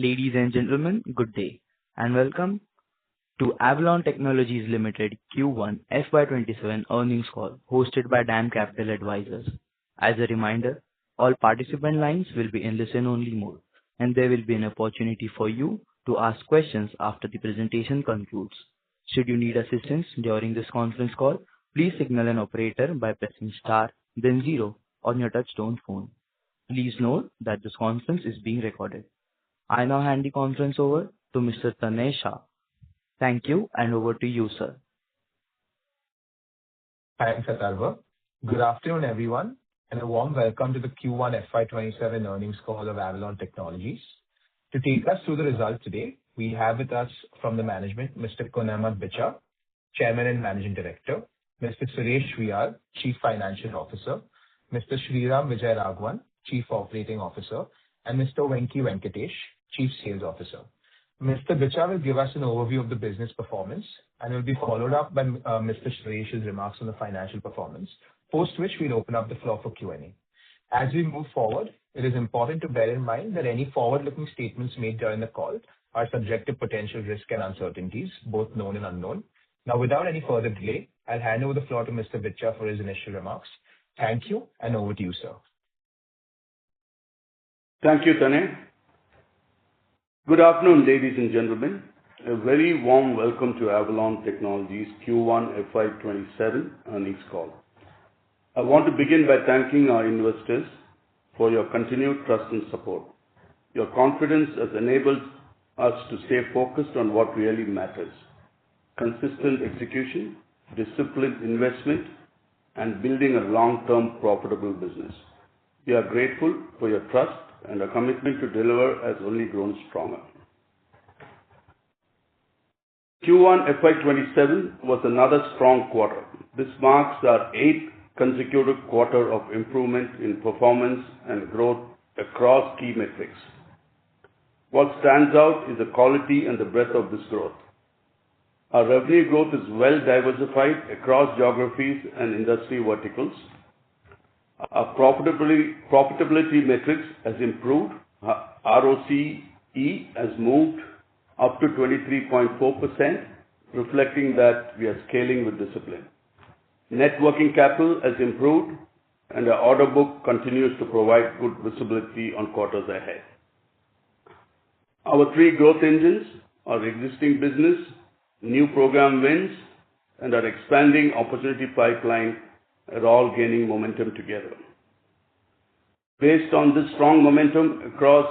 Ladies and gentlemen, good day, and welcome to Avalon Technologies Ltd Q1FY27 earnings call hosted by DAM Capital Advisors. As a reminder, all participant lines will be in listen-only mode, and there will be an opportunity for you to ask questions after the presentation concludes. Should you need assistance during this conference call, please signal an operator by pressing star, then zero on your touchtone phone. Please note that this conference is being recorded. I now hand the conference over to Mr. Tanay Shah. Thank you, and over to you, sir. Thanks, Atalva. Good afternoon, everyone, and a warm welcome to the Q1 FY27 earnings call of Avalon Technologies. To take us through the results today, we have with us from the management, Mr. Kunal Bichha, Chairman and Managing Director, Mr. Suresh Vyas, Chief Financial Officer, Mr. Sriram Vijayaraghavan, Chief Operating Officer, and Mr. Venki Venkatesh, Chief Sales Officer. Mr. Bichha will give us an overview of the business performance and will be followed up by Mr. Suresh's remarks on the financial performance, post which we'll open up the floor for Q&A. As we move forward, it is important to bear in mind that any forward-looking statements made during the call are subject to potential risk and uncertainties, both known and unknown. Now, without any further delay, I'll hand over the floor to Mr. Bichha for his initial remarks. Thank you, and over to you, sir. Thank you, Tanay. Good afternoon, ladies and gentlemen. A very warm welcome to Avalon Technologies Q1 FY27 earnings call. I want to begin by thanking our investors for your continued trust and support. Your confidence has enabled us to stay focused on what really matters: consistent execution, disciplined investment, and building a long-term profitable business. We are grateful for your trust, and our commitment to deliver has only grown stronger. Q1 FY27 was another strong quarter. This marks our 8th consecutive quarter of improvement in performance and growth across key metrics. What stands out is the quality and the breadth of this growth. Our revenue growth is well diversified across geographies and industry verticals. Our profitability metrics has improved. ROCE has moved up to 23.4%, reflecting that we are scaling with discipline. Net working capital has improved, and our order book continues to provide good visibility on quarters ahead. Our 3 growth engines, our existing business, new program wins, and our expanding opportunity pipeline are all gaining momentum together. Based on this strong momentum across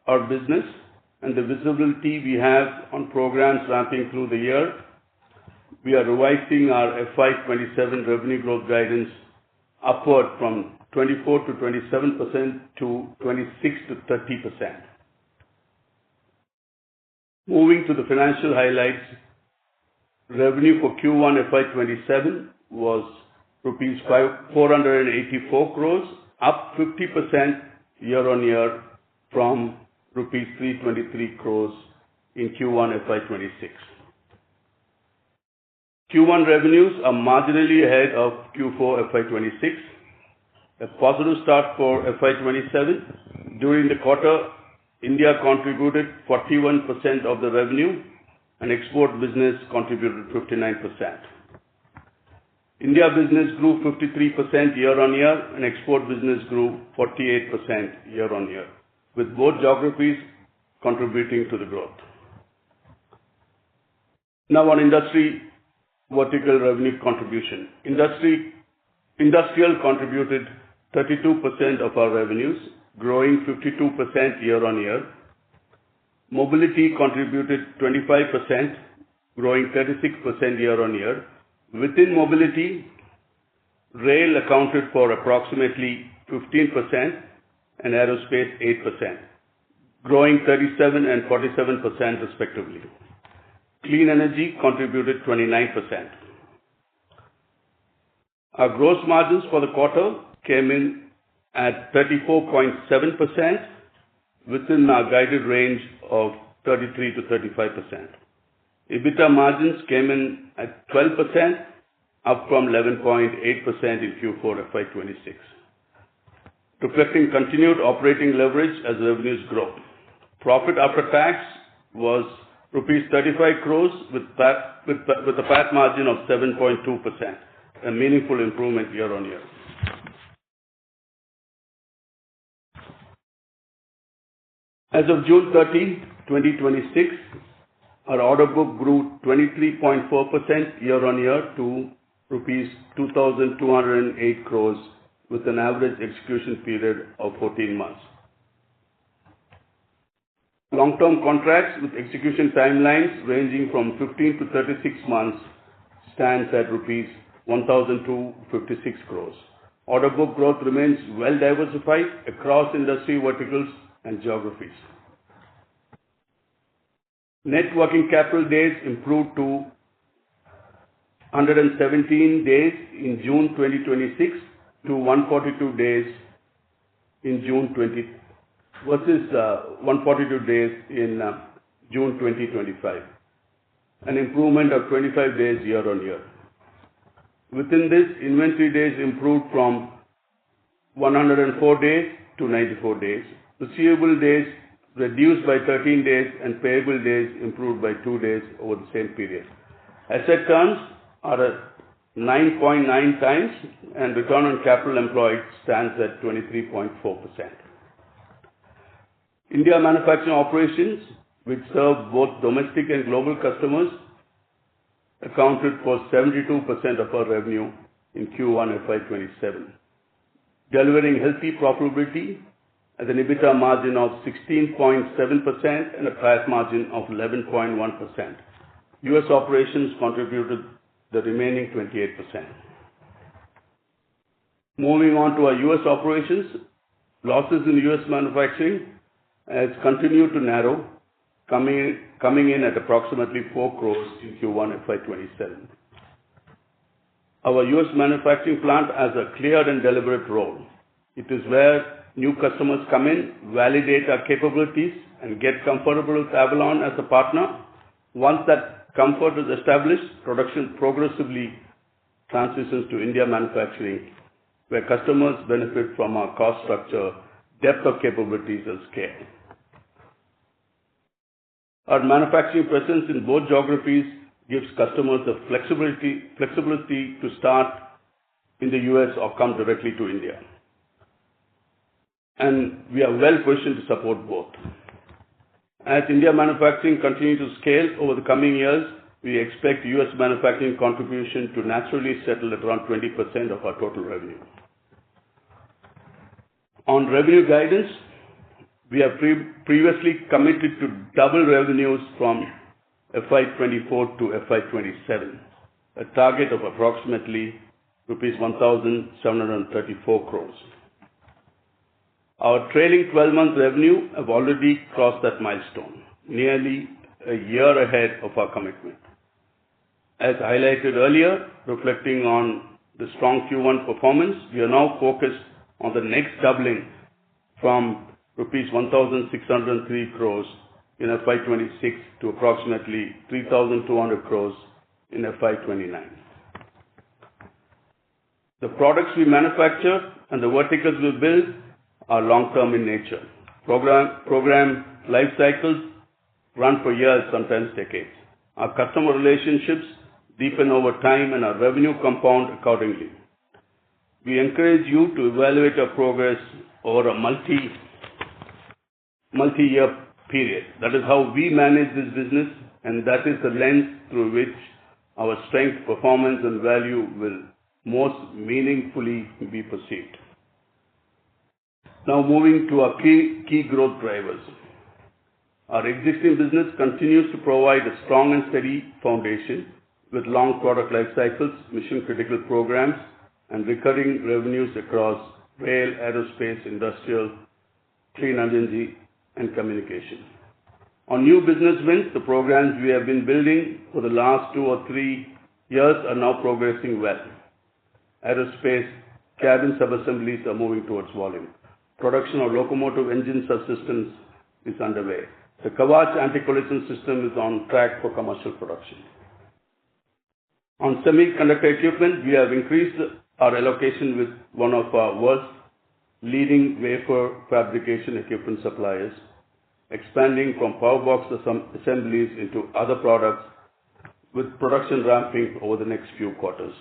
our business and the visibility we have on programs ramping through the year, we are revising our FY27 revenue growth guidance upward from 24 to 27% to 26 to 30%. Moving to the financial highlights, revenue for Q1 FY27 was rupees 484 crores, up 50% year-on-year from rupees 323 crores in Q1 FY26. Q1 revenues are marginally ahead of Q4 FY26. A positive start for FY27. During the quarter, India contributed 41% of the revenue and export business contributed 59%. India business grew 53% year-on-year and export business grew 48% year-on-year, with both geographies contributing to the growth. Now on industry vertical revenue contribution. Industrial contributed 32% of our revenues, growing 52% year-on-year. Mobility contributed 25%, growing 36% year-on-year. Within mobility, rail accounted for approximately 15% and aerospace 8%, growing 37% and 47% respectively. Clean energy contributed 29%. Our gross margins for the quarter came in at 34.7%, within our guided range of 33 to 35%. EBITDA margins came in at 12%, up from 11.8% in Q4 FY26, reflecting continued operating leverage as revenues grow. Profit after tax was rupees 35 crores with a PAT margin of 7.2%, a meaningful improvement year-on-year. As of June 30, 2026, our order book grew 23.4% year-on-year to rupees 2,208 crores with an average execution period of 14 months. Long-term contracts with execution timelines ranging from 15 to 36 months stands at rupees 1,256 crores. Order book growth remains well diversified across industry verticals and geographies. Net working capital days improved to 117 days in June 2026 to 142 days in June 20 versus 142 days in June 2025, an improvement of 25 days year-on-year. Within this, inventory days improved from 104 days to 94 days. Receivable days reduced by 13 days and payable days improved by 2 days over the same period. Asset turns are at 9.9 times and return on capital employed stands at 23.4%. India manufacturing operations, which serve both domestic and global customers, accounted for 72% of our revenue in Q1FY27, delivering healthy profitability at an EBITDA margin of 16.7% and a PAT margin of 11.1%. US operations contributed the remaining 28%. Moving on to our US operations, losses in US manufacturing has continued to narrow, coming in at approximately 4 crores in Q1 FY27. Our US manufacturing plant has a clear and deliberate role. It is where new customers come in, validate our capabilities, and get comfortable with Avalon as a partner. Once that comfort is established, production progressively transitions to India manufacturing, where customers benefit from our cost structure, depth of capabilities, and scale. Our manufacturing presence in both geographies gives customers the flexibility to start in the US or come directly to India. And we are well positioned to support both. As India manufacturing continues to scale over the coming years, we expect US manufacturing contribution to naturally settle at around 20% of our total revenue. On revenue guidance, we have previously committed to double revenues from FY24 to FY27, a target of approximately rupees 1,734 crores. Our trailing 12-month revenue have already crossed that milestone, nearly a year ahead of our commitment. As highlighted earlier, reflecting on the strong Q1 performance, we are now focused on the next doubling from rupees 1,603 crores in FY26 to approximately 3,200 crores in FY29. The products we manufacture and the verticals we build are long-term in nature. Program life cycles run for years, sometimes decades. Our customer relationships deepen over time and our revenue compound accordingly. We encourage you to evaluate our progress over a multi-year period. That is how we manage this business, and that is the lens through which our strength, performance, and value will most meaningfully be perceived. Now moving to our key growth drivers. Our existing business continues to provide a strong and steady foundation with long product life cycles, mission-critical programs, and recurring revenues across rail, aerospace, industrial, clean energy, and communication. On new business wins, the programs we have been building for the last 2 or 3 years are now progressing well. Aerospace cabin subassemblies are moving towards volume. Production of locomotive engine subsystems is underway. The Kavach anti-collision system is on track for commercial production. On semiconductor equipment, we have increased our allocation with one of our world's leading wafer fabrication equipment suppliers, expanding from power box assemblies into other products, with production ramping over the next few quarters.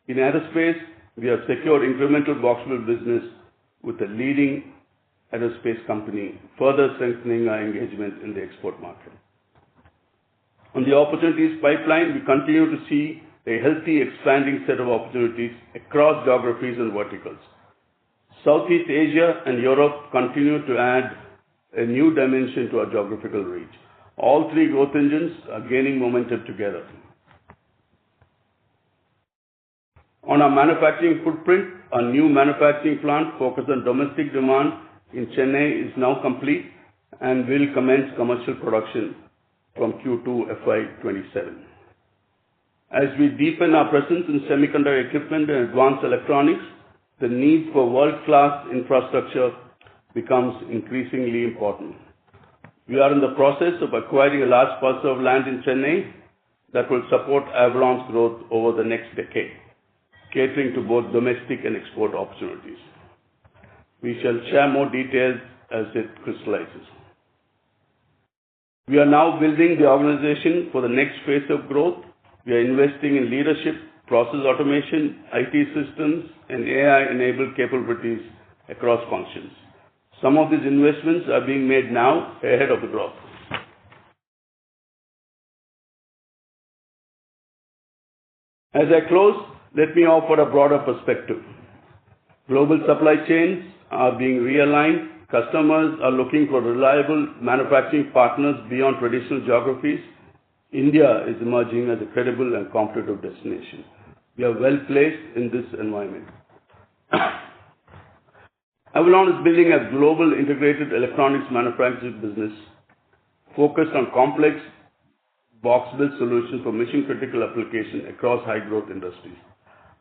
In aerospace, we have secured incremental box build business with a leading aerospace company, further strengthening our engagement in the export market. On the opportunities pipeline, we continue to see a healthy expanding set of opportunities across geographies and verticals. Southeast Asia and Europe continue to add a new dimension to our geographical reach. All three growth engines are gaining momentum together. On our manufacturing footprint, our new manufacturing plant focused on domestic demand in Chennai is now complete and will commence commercial production from Q2FY27. As we deepen our presence in semiconductor equipment and advanced electronics, the need for world-class infrastructure becomes increasingly important. We are in the process of acquiring a large parcel of land in Chennai that will support Avalon's growth over the next decade, catering to both domestic and export opportunities. We shall share more details as it crystallizes. We are now building the organization for the next phase of growth. We are investing in leadership, process automation, IT systems, and AI-enabled capabilities across functions. Some of these investments are being made now ahead of the growth. As I close, let me offer a broader perspective. Global supply chains are being realigned. Customers are looking for reliable manufacturing partners beyond traditional geographies. India is emerging as a credible and competitive destination. We are well placed in this environment. Avalon is building a global integrated electronics manufacturing business focused on complex box build solutions for mission critical application across high growth industries.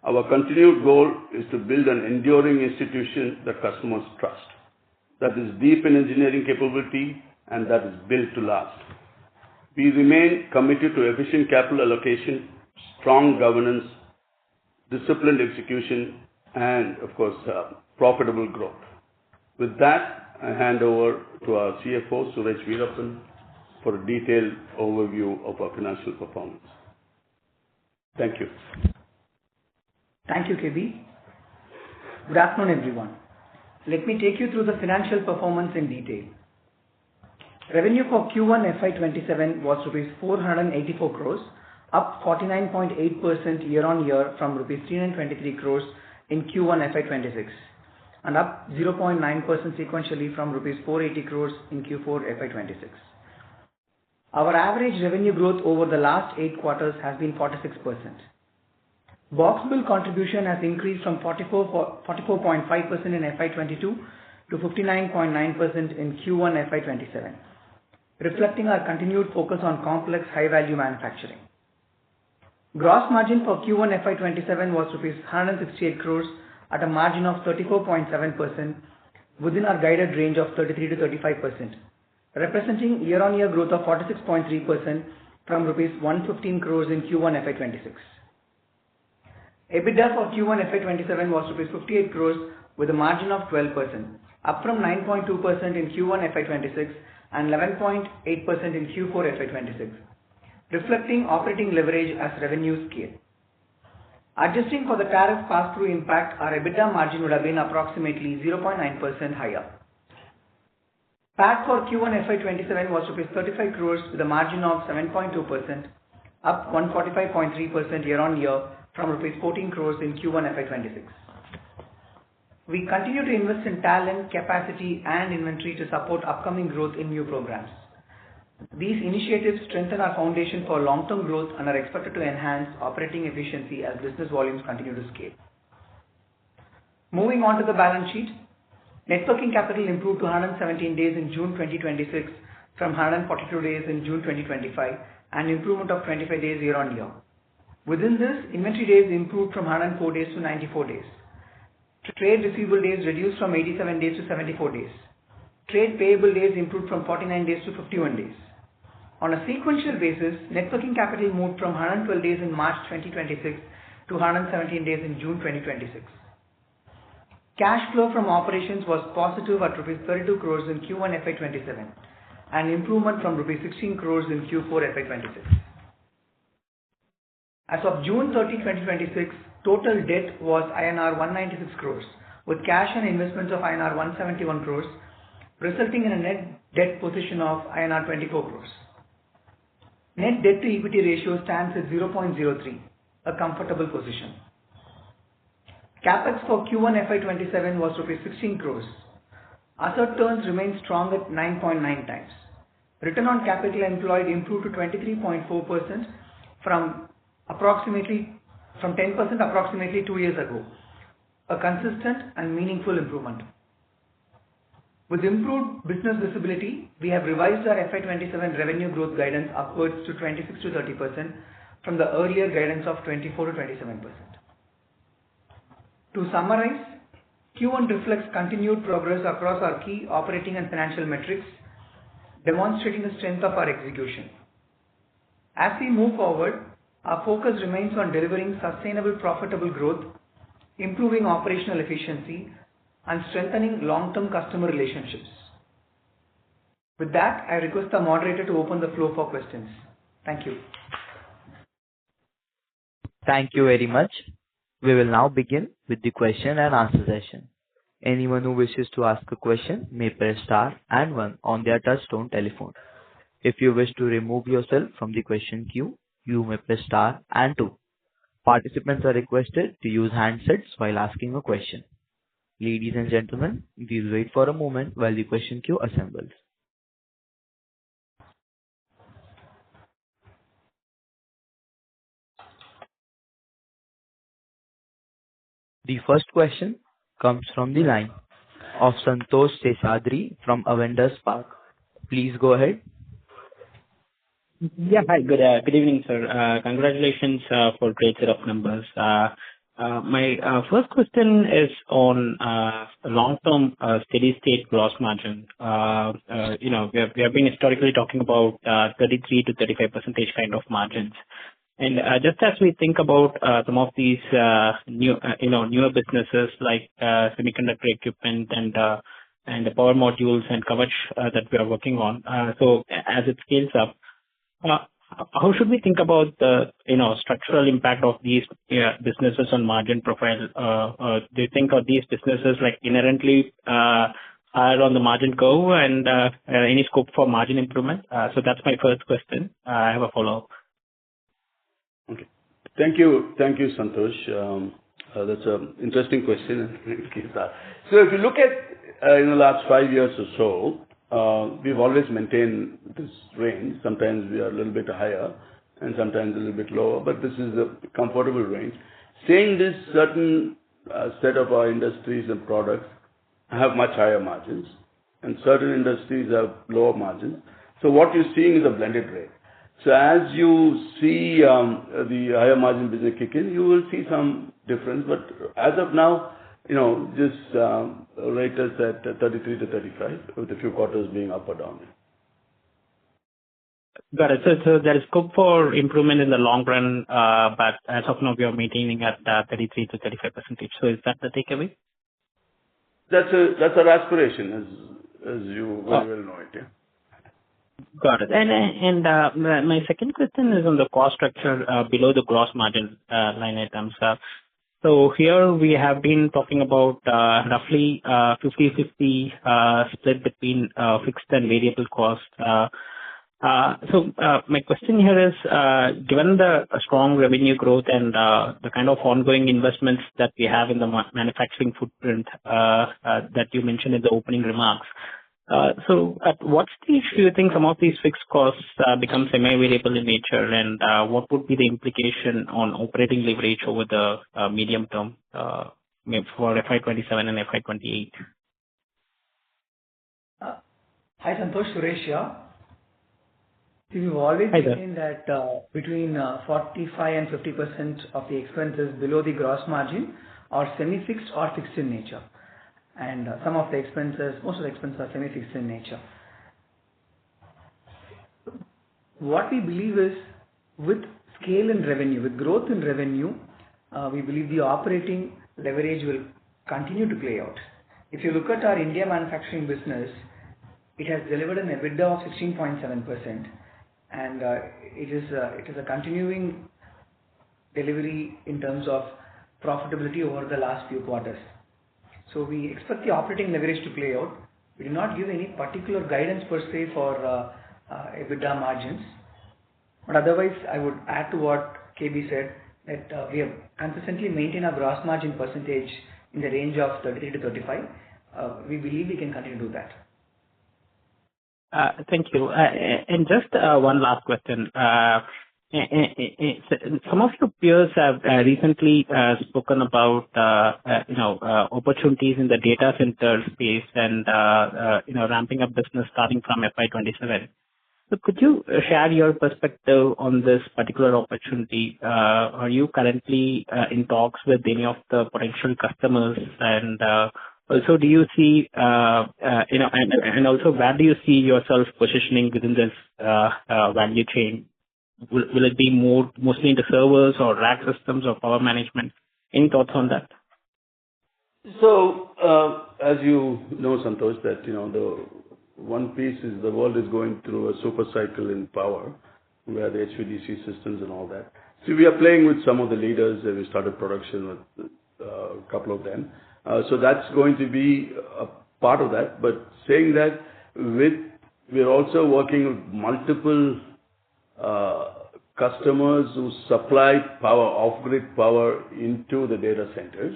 Our continued goal is to build an enduring institution that customers trust, that is deep in engineering capability and that is built to last. We remain committed to efficient capital allocation, strong governance, disciplined execution, and of course, profitable growth. With that, I hand over to our CFO, Suresh Veerappan, for a detailed overview of our financial performance. Thank you. Thank you, KB. Good afternoon, everyone. Let me take you through the financial performance in detail. Revenue for Q1FY27 was rupees 484 crores, up 49.8% year-on-year from rupees 323 crores in Q1FY26, and up 0.9% sequentially from rupees 480 crores in Q4FY26. Our average revenue growth over the last 8 quarters has been 46%. Box build contribution has increased from 44.5% in FY22 to 59.9% in Q1FY27, reflecting our continued focus on complex high-value manufacturing. Gross margin for Q1FY27 was rupees 168 crores at a margin of 34.7% within our guided range of 33 to 35%, representing year-on-year growth of 46.3% from rupees 115 crores in Q1FY26. EBITDA for Q1FY27 was rupees 58 crores with a margin of 12%, up from 9.2% in Q1FY26 and 11.8% in Q4FY26, reflecting operating leverage as revenues scale. Adjusting for the tariff pass-through impact, our EBITDA margin would have been approximately 0.9% higher. PAT for Q1FY27 was rupees 35 crores with a margin of 7.2%, up 145.3% year-on-year from rupees 14 crores in Q1FY26. We continue to invest in talent, capacity, and inventory to support upcoming growth in new programs. These initiatives strengthen our foundation for long-term growth and are expected to enhance operating efficiency as business volumes continue to scale. Moving on to the balance sheet, net working capital improved to 117 days in June 2026 from 142 days in June 2025, an improvement of 25 days year-on-year. Within this, inventory days improved from 104 days to 94 days. Trade receivable days reduced from 87 days to 74 days. Trade payable days improved from 49 days to 51 days. On a sequential basis, net working capital moved from 112 days in March 2026 to 117 days in June 2026. Cash flow from operations was positive at rupees 32 crores in Q1FY27, an improvement from rupees 16 crores in Q4FY26. As of June 30, 2026, total debt was INR 196 crores, with cash and investments of INR 171 crores, resulting in a net debt position of INR 24 crores. Net debt to equity ratio stands at 0.03, a comfortable position. Capex for Q1 FY27 was rupees 16 crores. Asset turns remain strong at 9.9 times. Return on capital employed improved to 23.4% from 10% approximately 2 years ago, a consistent and meaningful improvement. With improved business visibility, we have revised our FY27 revenue growth guidance upwards to 26 to 30% from the earlier guidance of 24 to 27%. To summarize, Q1 reflects continued progress across our key operating and financial metrics, demonstrating the strength of our execution. As we move forward, our focus remains on delivering sustainable profitable growth, improving operational efficiency, and strengthening long-term customer relationships. With that, I request the moderator to open the floor for questions. Thank you. Thank you very much. We will now begin with the question and answer session. Anyone who wishes to ask a question may press star and 1 on their touchtone telephone. If you wish to remove yourself from the question queue, you may press star and 2. Participants are requested to use handsets while asking a question. Ladies and gentlemen, we'll wait for a moment while the question queue assembles. The first question comes from the line of Santosh Seshadri from Avendus Spark. Please go ahead. Yeah, hi. Good evening, sir. Congratulations for great set of numbers. My first question is on long-term steady state gross margin. We have been historically talking about 33 to 35% kind of margins. And just as we think about some of these newer businesses like semiconductor equipment and the power modules and Kavach that we are working on, so as it scales up, how should we think about the structural impact of these businesses on margin profile? Do you think of these businesses like inherently higher on the margin curve and any scope for margin improvement? So that's my first question. I have a follow-up. Okay. Thank you, Santosh. That's an interesting question. So if you look at in the last 5 years or so, we've always maintained this range. Sometimes we are a little bit higher and sometimes a little bit lower, but this is a comfortable range. Saying this, certain set of our industries and products have much higher margins and certain industries have lower margins. So what you're seeing is a blended rate. So as you see the higher margin business kick in, you will see some difference. But as of now, just rate us at 33 to 35 with a few quarters being up or down. Got it. So there is scope for improvement in the long run, but as of now we are maintaining at 33 to 35%. So is that the takeaway? That's our aspiration, as you very well know it. Yeah. Got it. And my second question is on the cost structure below the gross margin line items. So here we have been talking about roughly 50-50 split between fixed and variable cost. So my question here is, given the strong revenue growth and the kind of ongoing investments that we have in the manufacturing footprint that you mentioned in the opening remarks, so at what stage do you think some of these fixed costs become semi-variable in nature, and what would be the implication on operating leverage over the medium term for FY27 and FY28? Hi Santosh, Suresh here. We've always seen that between 45 and 50% of the expenses below the gross margin are semi-fixed or fixed in nature. And some of the expenses, most of the expenses are semi-fixed in nature. What we believe is with scale in revenue, with growth in revenue, we believe the operating leverage will continue to play out. If you look at our India manufacturing business, it has delivered an EBITDA of 16.7%, and it is a continuing delivery in terms of profitability over the last few quarters. So we expect the operating leverage to play out. We do not give any particular guidance per se for EBITDA margins, but otherwise I would add to what KB said, that we have consistently maintained our gross margin percentage in the range of 33 to 35. We believe we can continue to do that. Thank you. And just one last question. Some of your peers have recently spoken about opportunities in the data center space and ramping up business starting from FY27. So could you share your perspective on this particular opportunity? Are you currently in talks with any of the potential customers? And also, do you see, and also where do you see yourself positioning within this value chain? Will it be mostly into servers or rack systems or power management? Any thoughts on that? So, as you know, Santosh, that the one piece is the world is going through a super cycle in power, where the HVDC systems and all that. So we are playing with some of the leaders, and we started production with a couple of them. So that's going to be a part of that. But saying that, we're also working with multiple customers who supply power, off-grid power into the data centers,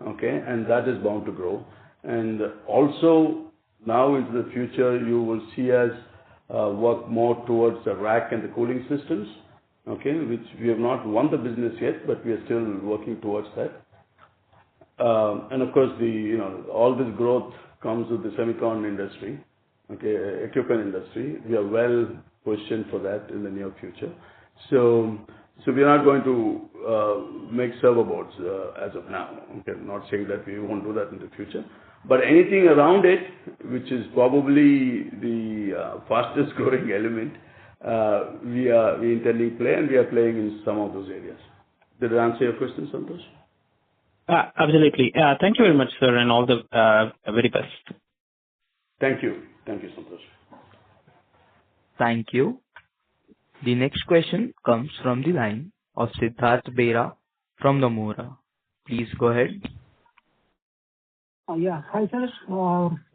okay, and that is bound to grow. And also, now into the future, you will see us work more towards the rack and the cooling systems, okay, which we have not won the business yet, but we are still working towards that. And of course, all this growth comes with the semicon industry, okay, equipment industry. We are well positioned for that in the near future. So we are not going to make server boards as of now. Okay, I'm not saying that we won't do that in the future. But anything around it, which is probably the fastest growing element, we intending to play, and we are playing in some of those areas. Did I answer your question, Santosh? Absolutely. Thank you very much, sir, and all the very best. Thank you. Thank you, Santosh. Thank you. The next question comes from the line of Siddharth Bera from Nomura. Please go ahead. Yeah. Hi, sir.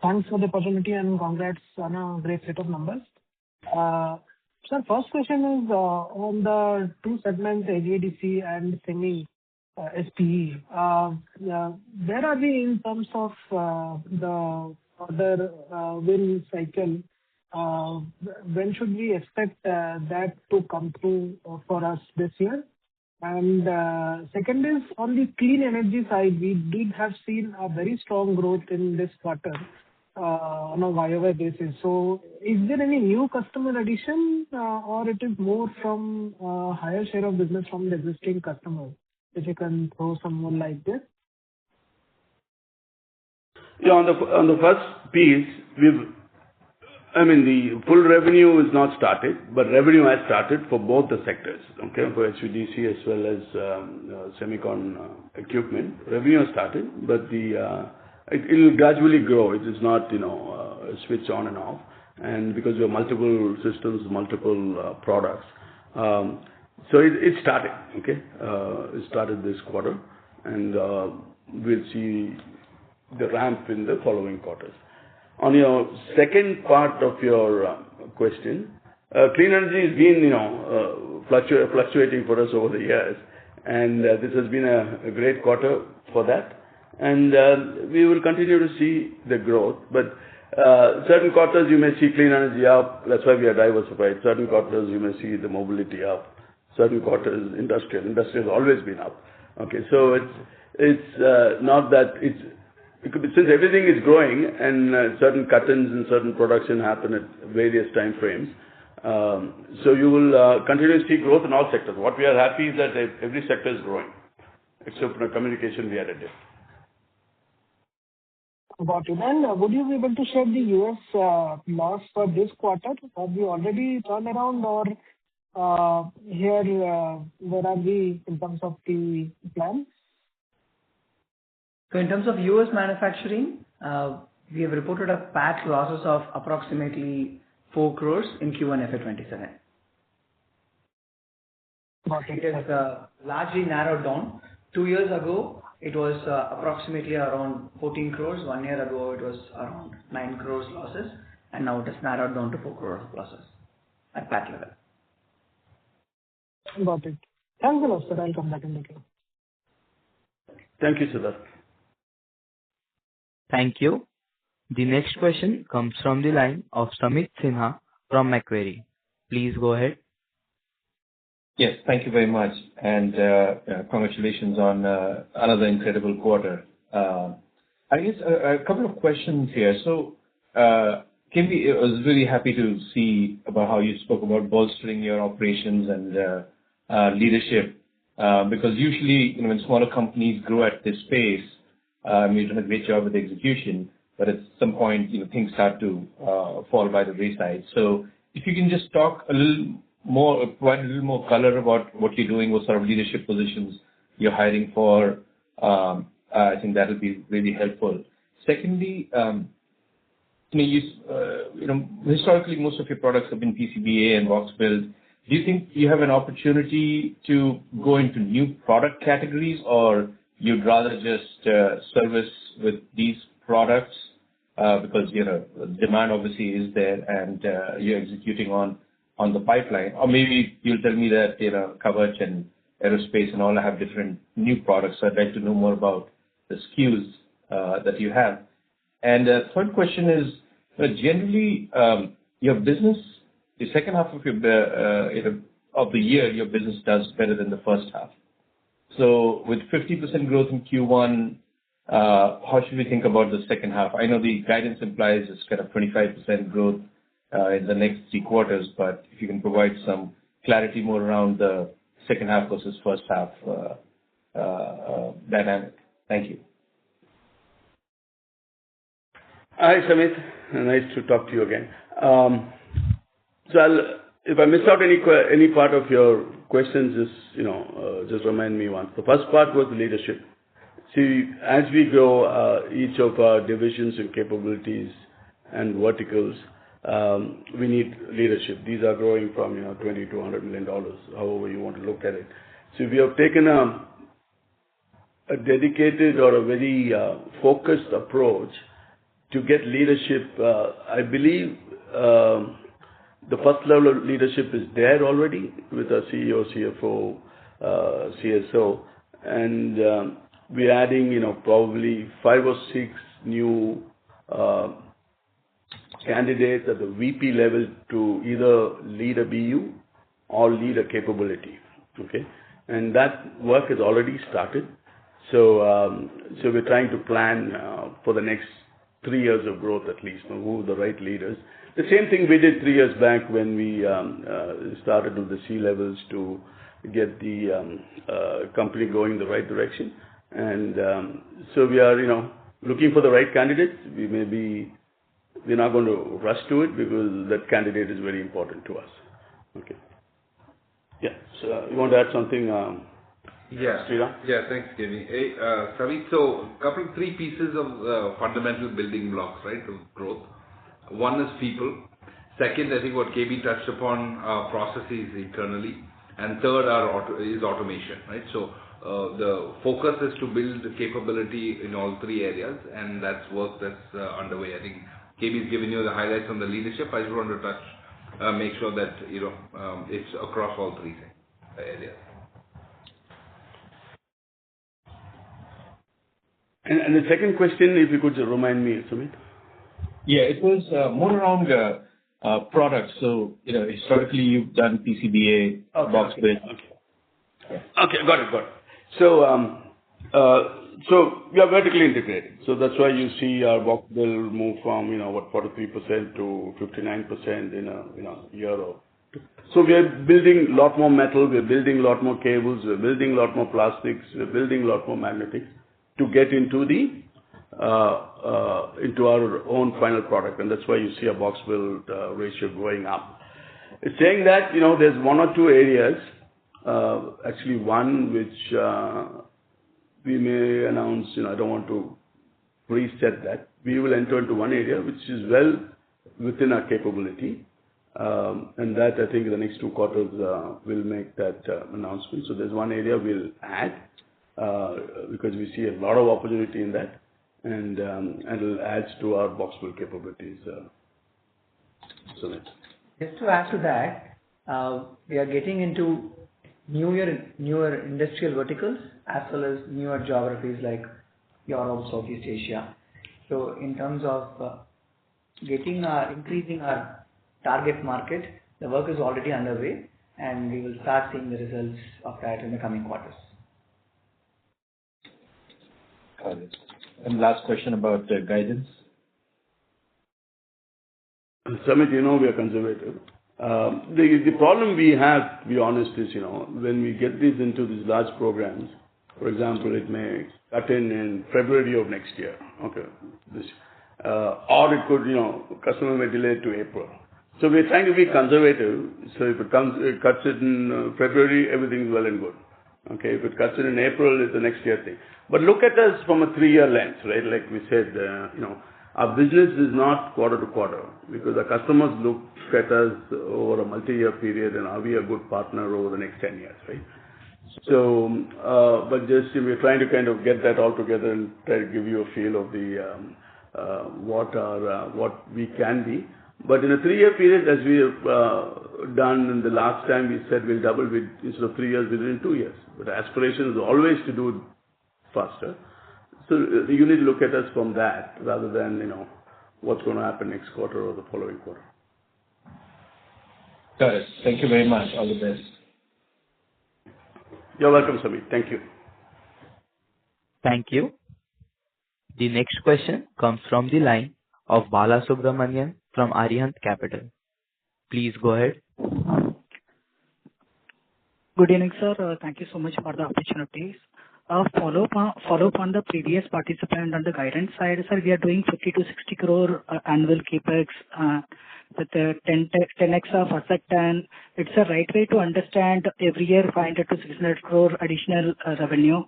Thanks for the opportunity and congrats on a great set of numbers. Sir, first question is on the two segments, HVDC and semi SPE. Where are we in terms of the other win cycle? When should we expect that to come through for us this year? And second is on the clean energy side, we did have seen a very strong growth in this quarter on a YOY basis. So is there any new customer addition or it is more from higher share of business from the existing customers? If you can throw some more light there. Yeah, on the first piece, the full revenue is not started, but revenue has started for both the sectors, okay, for HVDC as well as semicon equipment. Revenue has started, but it will gradually grow. It is not, a switch on and off, and because we have multiple systems, multiple products. So it started, okay? It started this quarter, and we'll see the ramp in the following quarters. On your second part of your question, clean energy has been, fluctuating for us over the years, and this has been a great quarter for that. And we will continue to see the growth, but certain quarters you may see clean energy up. That's why we are diversified. Certain quarters you may see the mobility up. Certain quarters industrial. Industrial has always been up. Okay, so it's not that it's. It could be, since everything is growing and certain cut-ins and certain production happen at various time frames, so you will continue to see growth in all sectors. What we are happy is that every sector is growing, except for communication we had a dip. Got it. And would you be able to share the US loss for this quarter? Have you already turned around, or here where are we in terms of the plan? So in terms of US manufacturing, we have reported a PAT losses of approximately 4 crores in Q1 FY27. Got It it. is largely narrowed down. 2 years ago, it was approximately around 14 crores. 1 year ago, it was around 9 crores losses, and now it is narrowed down to 4 crores losses at PAT level. Got it. Thanks a lot, sir. I'll come back in the queue. Thank you, Siddharth. Thank you. The next question comes from the line of Samit Sinha from Macquarie. Please go ahead. Yes, thank you very much, and congratulations on another incredible quarter. I guess a couple of questions here. So, KB, I was really happy to see about how you spoke about bolstering your operations and leadership, because usually, when smaller companies grow at this pace, you've done a great job with the execution, but at some point, things start to fall by the wayside. So, if you can just talk a little more, provide a little more color about what you're doing, what sort of leadership positions you're hiring for, I think that will be really helpful. Secondly, historically most of your products have been PCBA and box build. Do you think you have an opportunity to go into new product categories, or you'd rather just service with these products because demand obviously is there and you're executing on the pipeline? Or maybe you'll tell me that Kavach and aerospace and all have different new products. So I'd like to know more about the SKUs that you have. And the third question is, generally, your business, the second half of of the year, your business does better than the first half. So with 50% growth in Q1, how should we think about the second half? I know the guidance implies it's kind of 25% growth in the next 3 quarters, but if you can provide some clarity more around the second half versus first half dynamic. Thank you. Hi, Samit. Nice to talk to you again. If I miss out any part of your questions, just remind me once. The first part was leadership. See, as we grow each of our divisions and capabilities and verticals, we need leadership. These are growing from $20 to $100 million, however you want to look at it. So we have taken a dedicated or a very focused approach to get leadership. I believe the first level of leadership is there already with our CEO, CFO, CSO, and we're adding probably 5 or 6 new candidates at the VP level to either lead a BU or lead a capability. Okay, and that work has already started. So we're trying to plan for the next 3 years of growth at least, who are the right leaders. The same thing we did 3 years back when we started with the C-levels to get the company going in the right direction. And so we are, looking for the right candidates. We're not going to rush to it because that candidate is very important to us. Okay. Yeah. So you want to add something? Sriram? Yeah, thanks, Kenny. Hey, Samit, so couple 3 pieces of fundamental building blocks, right, of growth. One is people. Second, I think what KB touched upon, processes internally. And third is automation, right? So the focus is to build the capability in all 3 areas, and that's work that's underway. I think KB's given you the highlights on the leadership. I just want to touch, make sure that it's across all 3 areas. And the second question, if you could remind me, Sumit. Yeah, it was more around products. So, historically you've done PCBA, box build. Okay, got it. So we are vertically integrated. So that's why you see our box build move from 43% to 59% in a year or two. So we are building a lot more metal. We are building a lot more cables. We are building a lot more plastics. We are building a lot more magnetics to get into into our own final product, and that's why you see a box build ratio going up. It's saying that there's 1 or 2 areas, actually one which we may announce, I don't want to preset that. We will enter into one area which is well within our capability. And that I think in the next 2 quarters we'll make that announcement. So there's one area we'll add because we see a lot of opportunity in that, and it'll add to our box build capabilities. Sumit. Just to add to that, we are getting into newer industrial verticals as well as newer geographies like Europe, Southeast Asia. So in terms of increasing our target market, the work is already underway, and we will start seeing the results of that in the coming quarters. Got it. And last question about guidance. Sumit, we are conservative. The problem we have, to be honest, is, when we get these into these large programs, for example, it may cut in February of next year. Okay. Or it could, customer may delay it to April. So we're trying to be conservative. So if it cuts it in February, everything is well and good. Okay. If it cuts it in April, it's the next year thing. But look at us from a 3-year lens, right? Like we said, our business is not quarter to quarter because our customers look at us over a multi-year period, and are we a good partner over the next 10 years, right? So, but just we're trying to kind of get that all together and try to give you a feel of the what we can be. But in a 3-year period, as we have done in the last time, we said we'll double instead of 3 years, within 2 years. But the aspiration is always to do it faster. So you need to look at us from that rather than, what's going to happen next quarter or the following quarter. Got it. Thank you very much. All the best. You're welcome, Samit. Thank you. Thank you. The next question comes from the line of Bala Subramanian from Arihant Capital. Please go ahead. Good evening, sir. Thank you so much for the opportunities. Follow up on the previous participant on the guidance side, sir. We are doing 50 to 60 crore annual capex with 10x of asset turn. It's a right way to understand every year 500 to 600 crore additional revenue.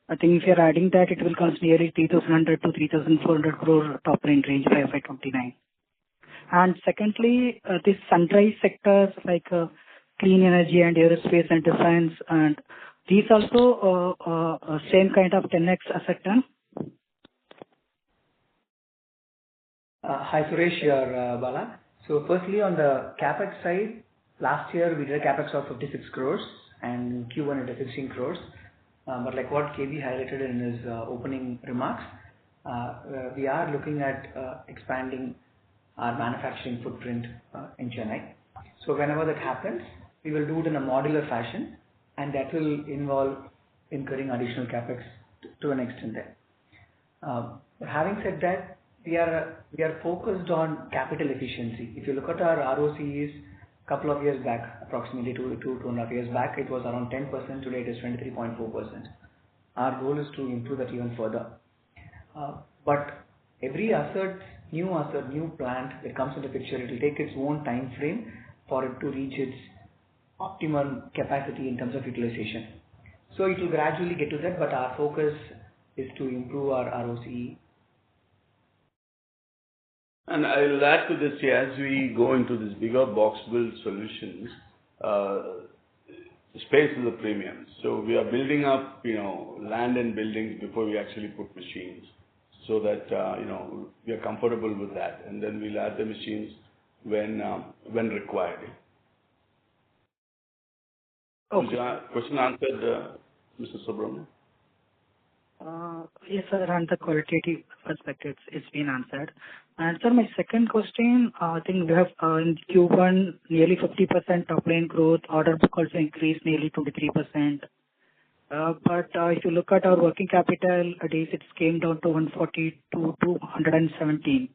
I think if you're adding that, it will cost nearly 3,100 to 3,400 crore top line range by FY29. And secondly, these sunrise sectors like clean energy and aerospace and defense, and these also same kind of 10x asset turn? Hi Suresh here, Bala. So firstly on the capex side, last year we did a capex of 56 crores and Q1 it is 16 crores. But like what KB highlighted in his opening remarks, we are looking at expanding our manufacturing footprint in Chennai. So whenever that happens, we will do it in a modular fashion, and that will involve incurring additional capex to an extent there. But having said that, we are focused on capital efficiency. If you look at our ROCEs, couple of years back, approximately 2.5 years back, it was around 10%. Today it is 23.4%. Our goal is to improve that even further. But every new plant that comes into the picture, it will take its own time frame for it to reach its optimum capacity in terms of utilization. So it will gradually get to that, but our focus is to improve our ROCE. And I'll add to this, as we go into this bigger box build solutions, space is a premium. So we are building up, land and buildings before we actually put machines, so that we are comfortable with that, and then we'll add the machines when required. Okay. Question answered, Mr. Subramanian? Yes, sir. And the qualitative perspective, it's been answered. And sir, my second question, I think we have in Q1 nearly 50% top line growth. Order book also increased nearly 23%. But if you look at our working capital days, it came down to 140 to 117.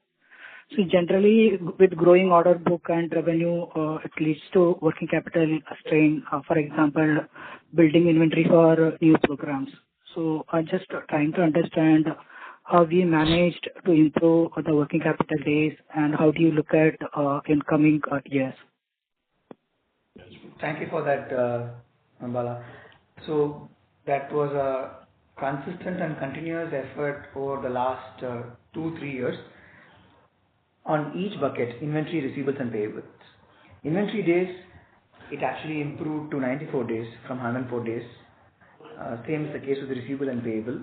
So generally, with growing order book and revenue, it leads to working capital strain. For example, building inventory for new programs. So I'm just trying to understand how we managed to improve the working capital days, and how do you look at in coming years? Thank you for that, Bala. So that was a consistent and continuous effort over the last 2-3 years on each bucket, inventory, receivables and payables. Inventory days, it actually improved to 94 days from 104 days. Same is the case with receivable and payable.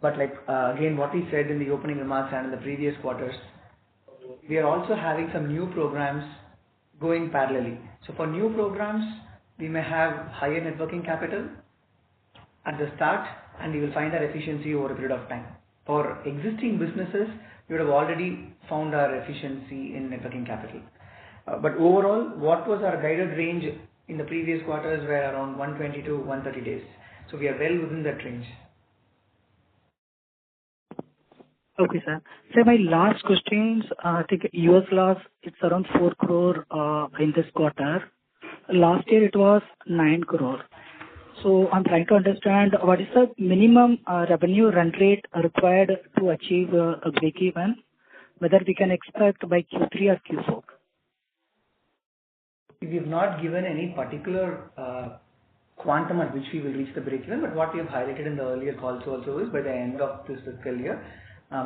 But again, what we said in the opening remarks and in the previous quarters, we are also having some new programs going parallelly. So for new programs, we may have higher net working capital at the start, and we will find our efficiency over a period of time. For existing businesses, we would have already found our efficiency in net working capital. But overall, what was our guided range in the previous quarters were around 120 to 130 days. So we are well within that range. Okay, sir. So my last questions, I think US loss, it's around 4 crore in this quarter. Last year it was 9 crore. So I'm trying to understand what is the minimum revenue run rate required to achieve a break-even, whether we can expect by Q3 or Q4. We have not given any particular quantum at which we will reach the break-even, but what we have highlighted in the earlier calls also is by the end of this fiscal year,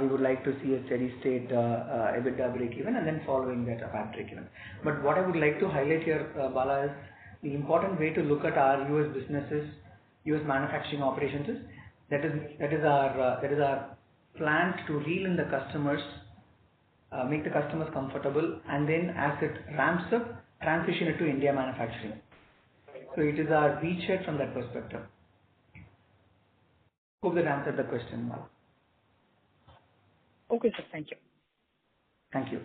we would like to see a steady state EBITDA break-even and then following that a PAT break-even. But what I would like to highlight here, Bala, is the important way to look at our US businesses, US manufacturing operations is that is our plan to reel in the customers, make the customers comfortable, and then as it ramps up, transition it to India manufacturing. So it is our beachhead from that perspective. Hope that answered the question, Bala. Okay, sir. Thank you. Thank you.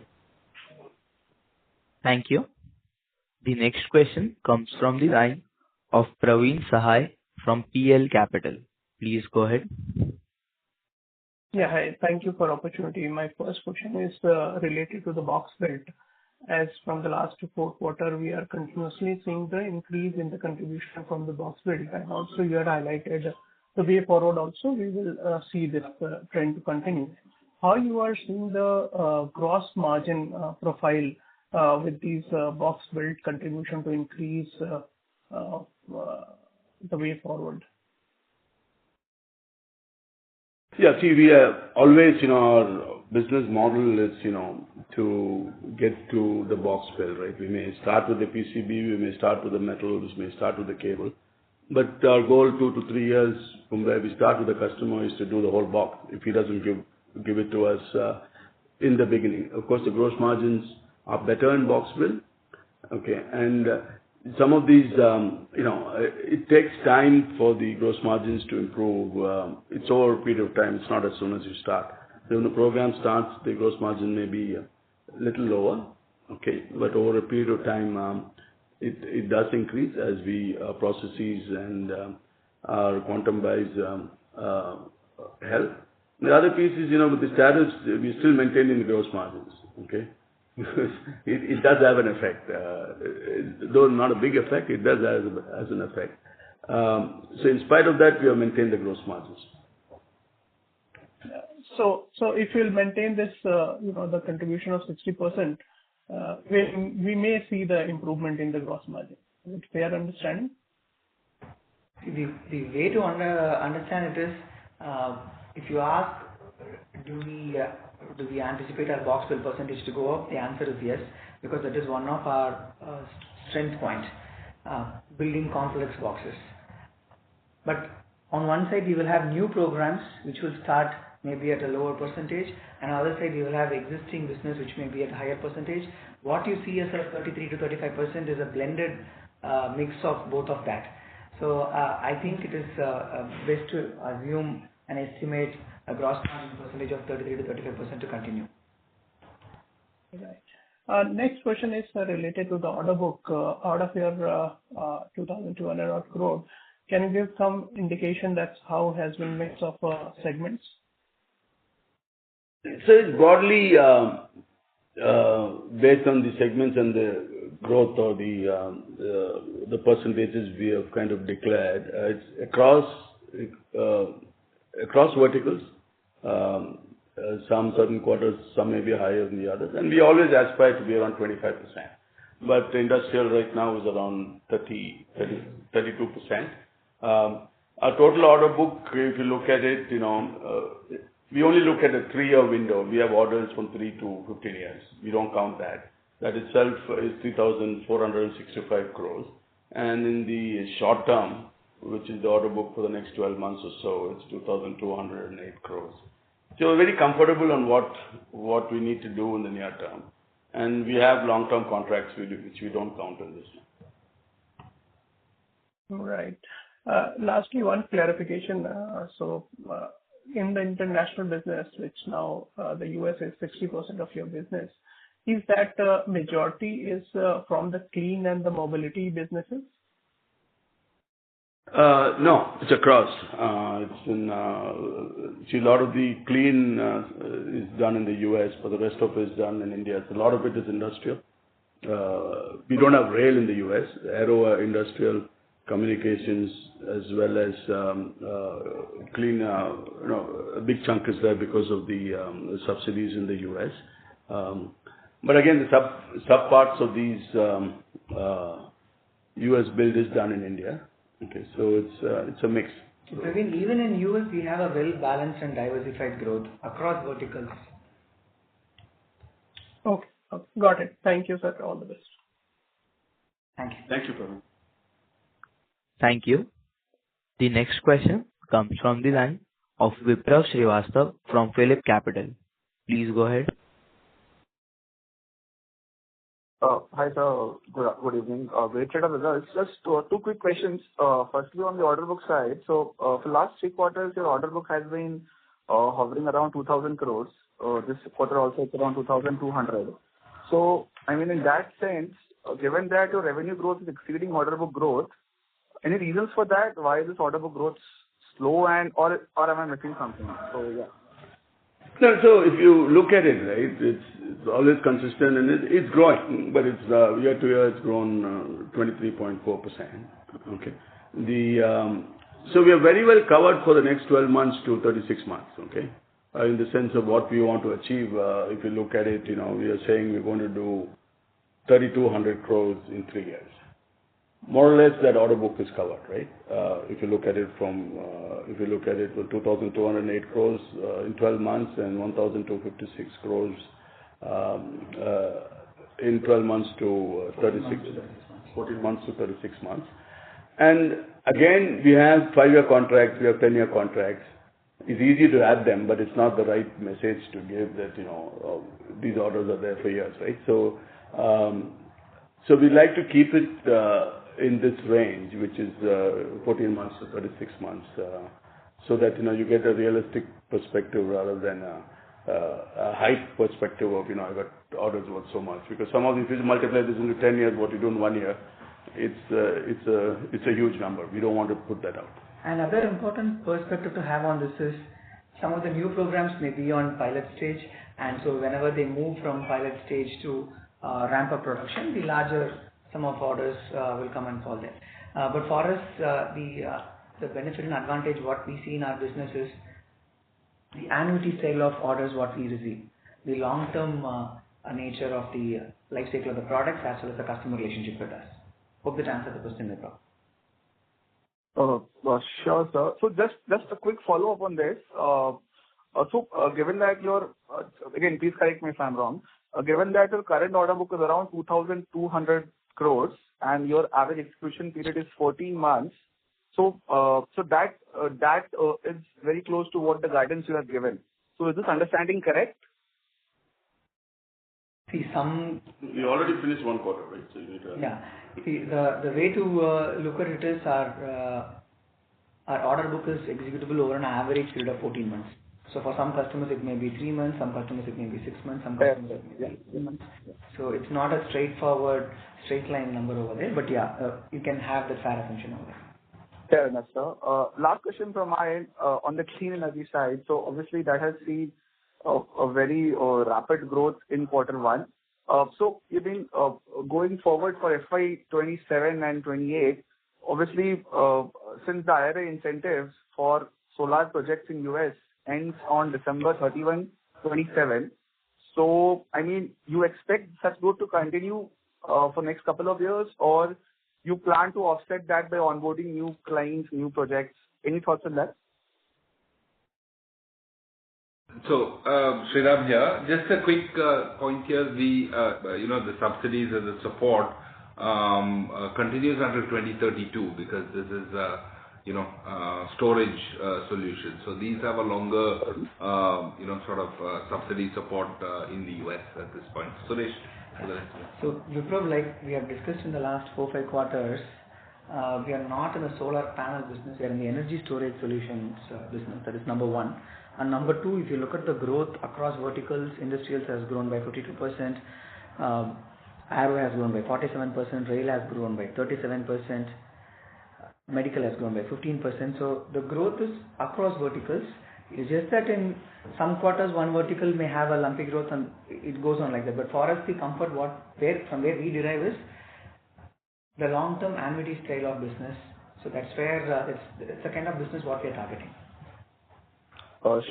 Thank you. The next question comes from the line of Praveen Sahai from PL Capital. Please go ahead. Yeah, hi. Thank you for opportunity. My first question is related to the box build. As from the last 4 quarters, we are continuously seeing the increase in the contribution from the box build, and also you had highlighted the way forward also we will see this trend to continue. How you are seeing the gross margin profile with these box build contribution to increase the way forward? Yeah, see, we are always, our business model is, to get to the box build, right? We may start with the PCB, we may start with the metal, we may start with the cable. But our goal 2 to 3 years from where we start with the customer is to do the whole box if he doesn't give it to us in the beginning. Of course, the gross margins are better in box build. Okay, and some of these, it takes time for the gross margins to improve. It's over a period of time. It's not as soon as you start. So when the program starts, the gross margin may be a little lower. Okay, but over a period of time, it does increase as we processes and our quantum buys help. The other piece is, with the tariffs, we're still maintaining the gross margins. Okay. It does have an effect, though not a big effect, it does has an effect. So in spite of that, we have maintained the gross margins. So if you'll maintain this, the contribution of 60%, we may see the improvement in the gross margin. Is it fair understanding? The way to understand it is, if you ask, do we anticipate our box build percentage to go up? The answer is yes, because that is one of our strength points, building complex boxes. But on one side, we will have new programs which will start maybe at a lower percentage, and on the other side, we will have existing business which may be at a higher percentage. What you see as a 33 to 35% is a blended mix of both of that. So I think it is best to assume and estimate a gross margin percentage of 33 to 35% to continue. Right. Next question is related to the order book. Out of your 2,200 crore, can you give some indication that's how has been mix of segments? So it's broadly based on the segments and the growth or the percentages we have kind of declared. It's across verticals. Some certain quarters, some may be higher than the others, and we always aspire to be around 25%. But the industrial right now is around 32%. Our total order book, if you look at it, we only look at a 3-year window. We have orders from 3 to 15 years. We don't count that. That itself is 3,465 crores. And in the short term, which is the order book for the next 12 months or so, it's 2,208 crores. So we're very comfortable on what we need to do in the near term. And we have long-term contracts which we don't count in this. Right. Lastly, one clarification. In the international business, which now the US is 60% of your business, is that majority is from the clean and the mobility businesses? No, it's across. It's in, see, a lot of the clean is done in the US, but the rest of it is done in India. So a lot of it is industrial. We don't have rail in the US. Aero, industrial, communications, as well as clean, a big chunk is there because of the subsidies in the US. But again, the sub parts of these US build is done in India. Okay, so it's a mix. Even in US, we have a well-balanced and diversified growth across verticals. Okay, got it. Thank you, sir. All the best. Thank you. Thank you, Praveen. Thank you. The next question comes from the line of Vipraw Srivastava from Phillip Capital. Please go ahead. Hi, sir. Good evening. Great set of results. Just two quick questions. Firstly, on the order book side. So, for last 3 quarters, your order book has been hovering around 2,000 crores. This quarter also it's around 2,200. So, I mean, in that sense, given that your revenue growth is exceeding order book growth, any reasons for that? Why is this order book growth slow or am I missing something? So, yeah. No, so if you look at it, right, it's always consistent and it's growing, but it's year to year it's grown 23.4%. Okay. So we are very well covered for the next 12 months to 36 months. Okay. In the sense of what we want to achieve, if you look at it, we are saying we're going to do 3,200 crores in 3 years. More or less that order book is covered, right? If you look at it with 2,208 crores in 12 months and 1,256 crores in 12 months to 14 months to 36 months. And again, we have 5-year contracts, we have 10-year contracts. It's easy to add them, but it's not the right message to give that, these orders are there for years, right? So we like to keep it in this range, which is 14 months to 36 months, so that you get a realistic perspective rather than a hype perspective of I got orders worth so much. Because some of these, if you multiply this into 10 years, what you do in 1 year, it's a huge number. We don't want to put that out. Another important perspective to have on this is some of the new programs may be on pilot stage, and so whenever they move from pilot stage to ramp up production, the larger sum of orders will come and fall there. But for us, the benefit and advantage what we see in our business is the annuity sale of orders what we receive, the long-term nature of the life cycle of the products as well as the customer relationship with us. Hope that answers the question, Vipraw. Sure, sir. So just a quick follow-up on this. Given that again, please correct me if I'm wrong. Given that your current order book is around 2,200 crores and your average execution period is 14 months, so that is very close to what the guidance you have given. So is this understanding correct? We already finished 1 quarter, right? So you need to... Yeah. See, the way to look at it is our order book is executable over an average period of 14 months. So for some customers it may be 3 months, some customers it may be 6 months, some customers it may be 3 months. So it's not a straightforward straight line number over there, but you can have the fair assumption over there. Fair enough, sir. Last question from my end on the clean energy side. So obviously that has seen a very rapid growth in Q1. So you mean going forward for FY27 and 28, obviously since the IRA incentives for solar projects in US ends on December 31, 27. So, I mean, you expect such growth to continue for next couple of years, or you plan to offset that by onboarding new clients, new projects Any thoughts on that? So, Sriram here. Just a quick point here. The subsidies and the support continues until 2032 because this is storage solution. So these have a longer subsidy support in the US at this point. Suresh, for the next one. So Viprav, like we have discussed in the last 4-5 quarters, we are not in the solar panel business. We are in the energy storage solutions business. That is number one. And number two, if you look at the growth across verticals, industrials has grown by 52%, aero has grown by 47%, rail has grown by 37%, medical has grown by 15%. So the growth is across verticals. It's just that in some quarters, one vertical may have a lumpy growth and it goes on like that. But for us, the comfort from where we derive is the long-term annuity style of business. So that's where it's the kind of business what we are targeting.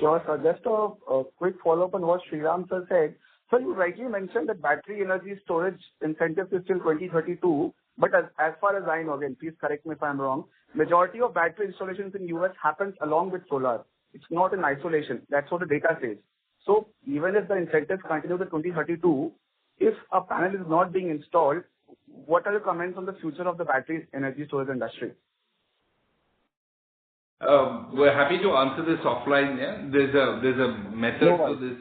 Sure, sir. Just a quick follow-up on what Sriram sir said. So you rightly mentioned that battery energy storage incentive is till 2032. But as far as I know, again, please correct me if I'm wrong, majority of battery installations in US happens along with solar. It's not in isolation. That's what the data says. So even if the incentives continue to 2032, if a panel is not being installed, what are your comments on the future of the battery energy storage industry? We're happy to answer this offline. Yeah? There's a method to this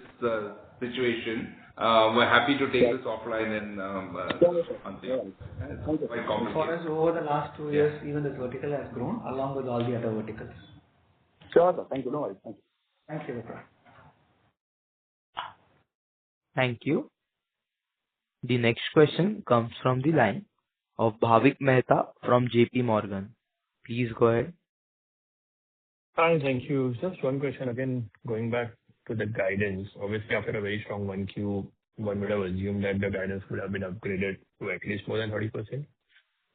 situation. We're happy to take this offline and answer you. It's quite complicated. For us, over the last 2 years, even this vertical has grown along with all the other verticals. Sure, sir. Thank you. No worries. Thank you. Thank you, Viprav. Thank you. The next question comes from the line of Bhavik Mehta from JP Morgan. Please go ahead. Hi, thank you. Just one question again, going back to the guidance. Obviously, after a very strong 1Q, one would have assumed that the guidance would have been upgraded to at least more than 30%.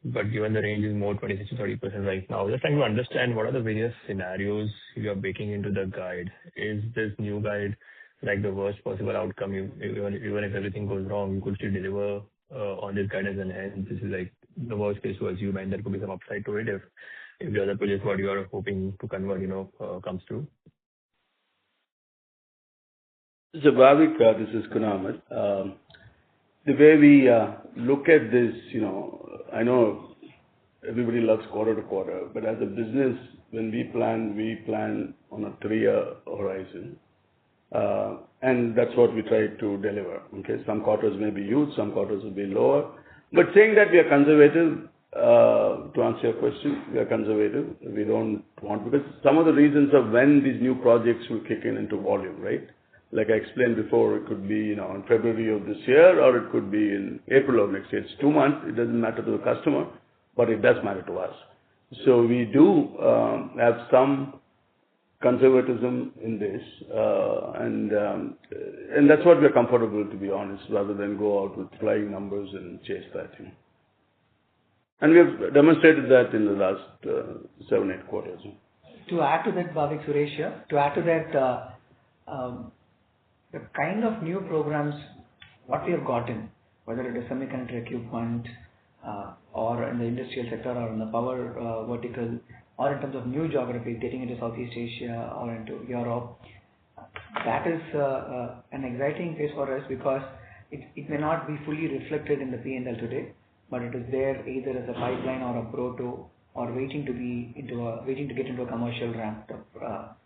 But given the range is more 26 to 30% right now, just trying to understand what are the various scenarios you are baking into the guide. Is this new guide like the worst possible outcome? Even if everything goes wrong, you could still deliver on this guidance, and hence this is like the worst case to assume, and there could be some upside to it if the other projects what you are hoping to convert, comes through. So Bhavik, this is Kunal. The way we look at this, I know everybody loves quarter to quarter, but as a business, when we plan on a 3-year horizon. And that's what we try to deliver. Okay, some quarters may be huge, some quarters will be lower. But saying that we are conservative, to answer your question, we are conservative. We don't want, because some of the reasons of when these new projects will kick in into volume, right? Like I explained before, it could be, in February of this year, or it could be in April of next year. It's 2 months. It doesn't matter to the customer, but it does matter to us. So we do have some conservatism in this, and that's what we're comfortable, to be honest, rather than go out with flying numbers and chase that. And we have demonstrated that in the last 7-8 quarters. To add to that, Bhavik, Suresh here, to add to that, the kind of new programs, what we have gotten, whether it is semiconductor equipment, or in the industrial sector, or in the power vertical, or in terms of new geographies, getting into Southeast Asia or into Europe, that is an exciting phase for us because it may not be fully reflected in the P&L today, but it is there either as a pipeline or a proto, or waiting to get into a commercial ramped up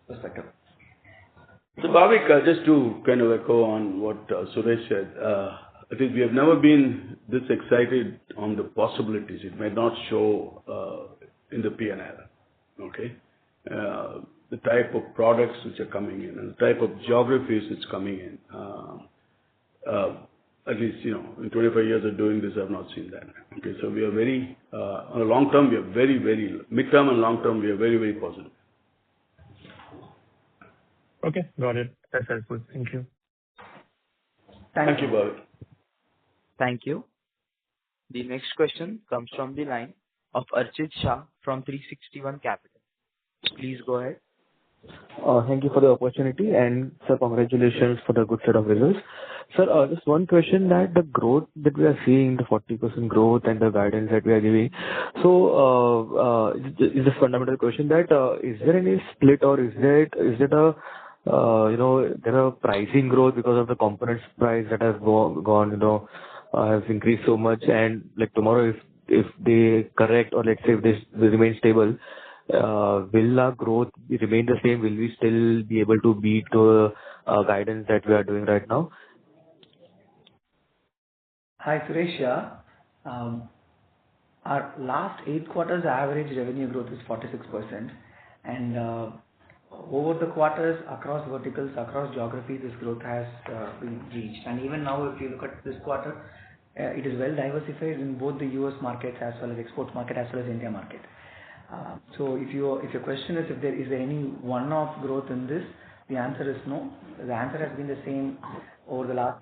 perspective. So Bhavik, just to kind of echo on what Suresh said, I think we have never been this excited on the possibilities. It may not show in the P&L, okay? The type of products which are coming in and the type of geographies it's coming in. At least, in 25 years of doing this, I've not seen that. Okay, so we are very, on the long term, we are very, very, midterm and long term, we are very, very positive. Okay, got it. That's helpful. Thank you. Thank you, Bhavik. Thank you. The next question comes from the line of Archit Shah from 361 Capital. Please go ahead. Thank you for the opportunity, and sir, congratulations for the good set of results. Sir, just one question that the growth that we are seeing, the 40% growth and the guidance that we are giving. So, is a fundamental question that, is there any split or is it a, there a pricing growth because of the components price that has gone, has increased so much, and like tomorrow if they correct or let's say if they remain stable, will our growth remain the same? Will we still be able to beat the guidance that we are doing right now? Hi, Suresh. Our last 8 quarters average revenue growth is 46%, and over the quarters, across verticals, across geographies, this growth has been reached. And even now, if you look at this quarter, it is well diversified in both the US market as well as export market as well as India market. So if your question is if there is any one-off growth in this, the answer is no. The answer has been the same over the last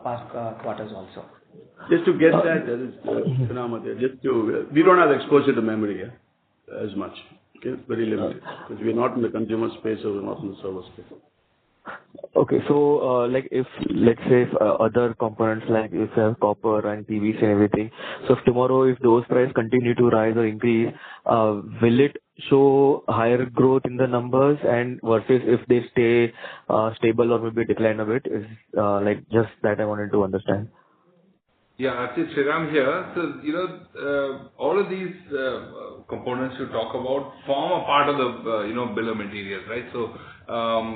past quarters also. Just to get that, there is Pranama there. We don't have exposure to memory as much. Okay, very limited because we are not in the consumer space or we're not in the server space. Okay, so like if let's say if, other components like if you have copper and PVC and everything, so if tomorrow if those prices continue to rise or increase, will it show higher growth in the numbers and versus if they stay stable or maybe decline a bit? Is like just that I wanted to understand. Yeah, actually, Sriram here. So, all of these components you talk about form a part of the, bill of materials, right? So,